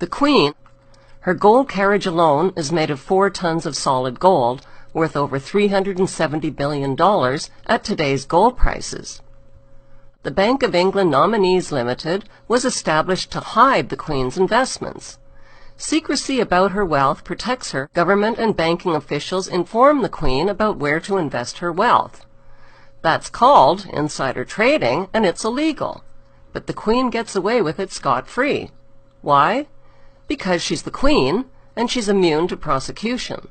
The Queen, her gold carriage alone is made of 4 tons of solid gold, worth over $370 billion at today's gold prices. The Bank of England Nominees Limited was established to hide the Queen's investments. Secrecy about her wealth protects her. Government and banking officials inform the Queen about where to invest her wealth. That's called insider trading, and it's illegal. But the Queen gets away with it scot-free. Why? Because she's the Queen, and she's immune to prosecution.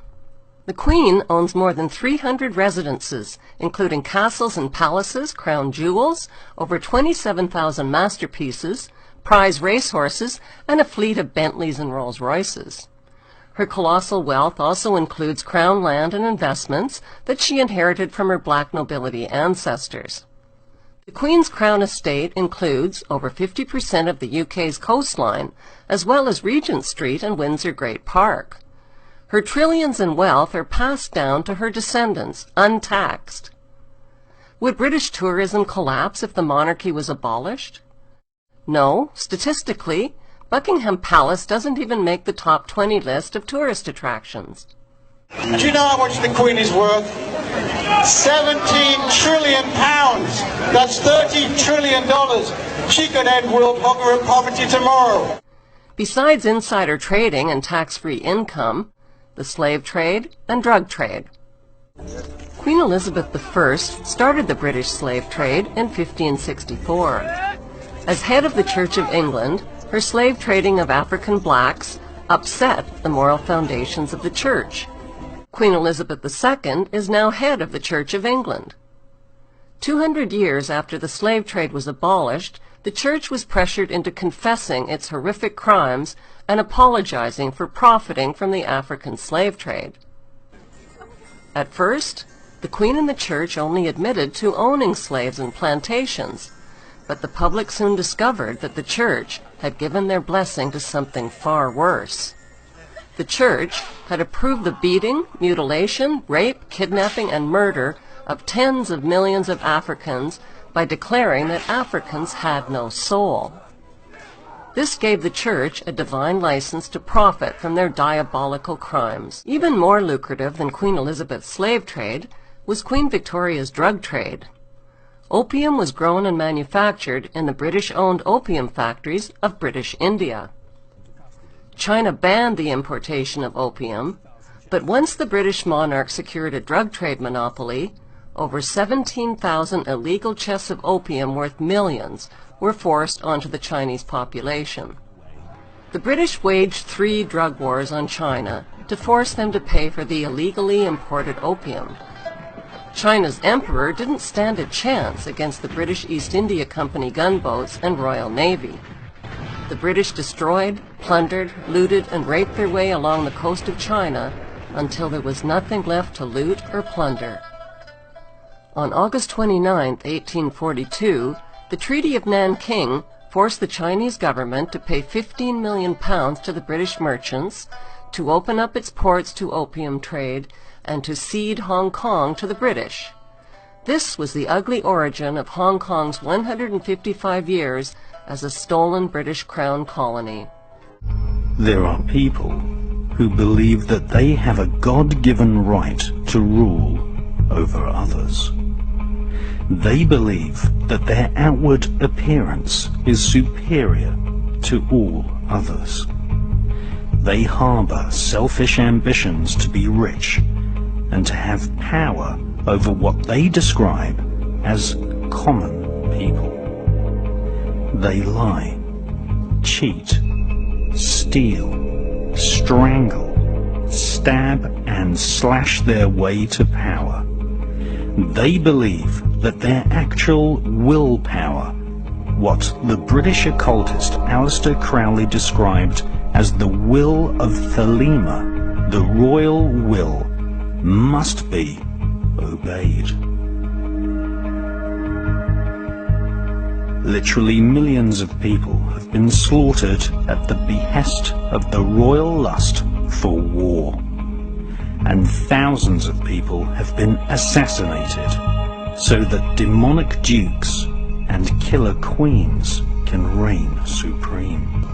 The Queen owns more than 300 residences, including castles and palaces, crown jewels, over 27,000 masterpieces, prize racehorses, and a fleet of Bentleys and Rolls-Royces. Her colossal wealth also includes crown land and investments that she inherited from her black nobility ancestors. The Queen's Crown Estate includes over 50% of the UK's coastline, as well as Regent Street and Windsor Great Park. Her trillions in wealth are passed down to her descendants, untaxed. Would British tourism collapse if the monarchy was abolished? No, statistically, Buckingham Palace doesn't even make the top 20 list of tourist attractions. Do you know how much the Queen is worth? 17 trillion pounds. That's $30 trillion. She could end world hunger and poverty tomorrow. Besides insider trading and tax-free income, the slave trade and drug trade. Queen Elizabeth I started the British slave trade in 1564. As head of the Church of England, her slave trading of African blacks upset the moral foundations of the Church. Queen Elizabeth II is now head of the Church of England. 200 years after the slave trade was abolished, the Church was pressured into confessing its horrific crimes and apologizing for profiting from the African slave trade. At first, the Queen and the Church only admitted to owning slaves and plantations, but the public soon discovered that the Church had given their blessing to something far worse. The Church had approved the beating, mutilation, rape, kidnapping, and murder of tens of millions of Africans by declaring that Africans had no soul. This gave the Church a divine license to profit from their diabolical crimes. Even more lucrative than Queen Elizabeth's slave trade was Queen Victoria's drug trade. Opium was grown and manufactured in the British-owned opium factories of British India. China banned the importation of opium, but once the British monarch secured a drug trade monopoly, over 17,000 illegal chests of opium worth millions were forced onto the Chinese population. The British waged 3 drug wars on China to force them to pay for the illegally imported opium. China's emperor didn't stand a chance against the British East India Company gunboats and Royal Navy. The British destroyed, plundered, looted, and raped their way along the coast of China until there was nothing left to loot or plunder. On August 29, 1842, the Treaty of Nanking forced the Chinese government to pay £15 million to the British merchants to open up its ports to opium trade and to cede Hong Kong to the British. This was the ugly origin of Hong Kong's 155 years as a stolen British Crown colony. There are people who believe that they have a God-given right to rule over others. They believe that their outward appearance is superior to all others. They harbor selfish ambitions to be rich and to have power over what they describe as common people. They lie, cheat, steal, strangle, stab and slash their way to power. They believe that their actual willpower, what the British occultist Aleister Crowley described as the will of Thelema, the royal will, must be obeyed. Literally millions of people have been slaughtered at the behest of the royal lust for war, and thousands of people have been assassinated so that demonic dukes and killer queens can reign supreme.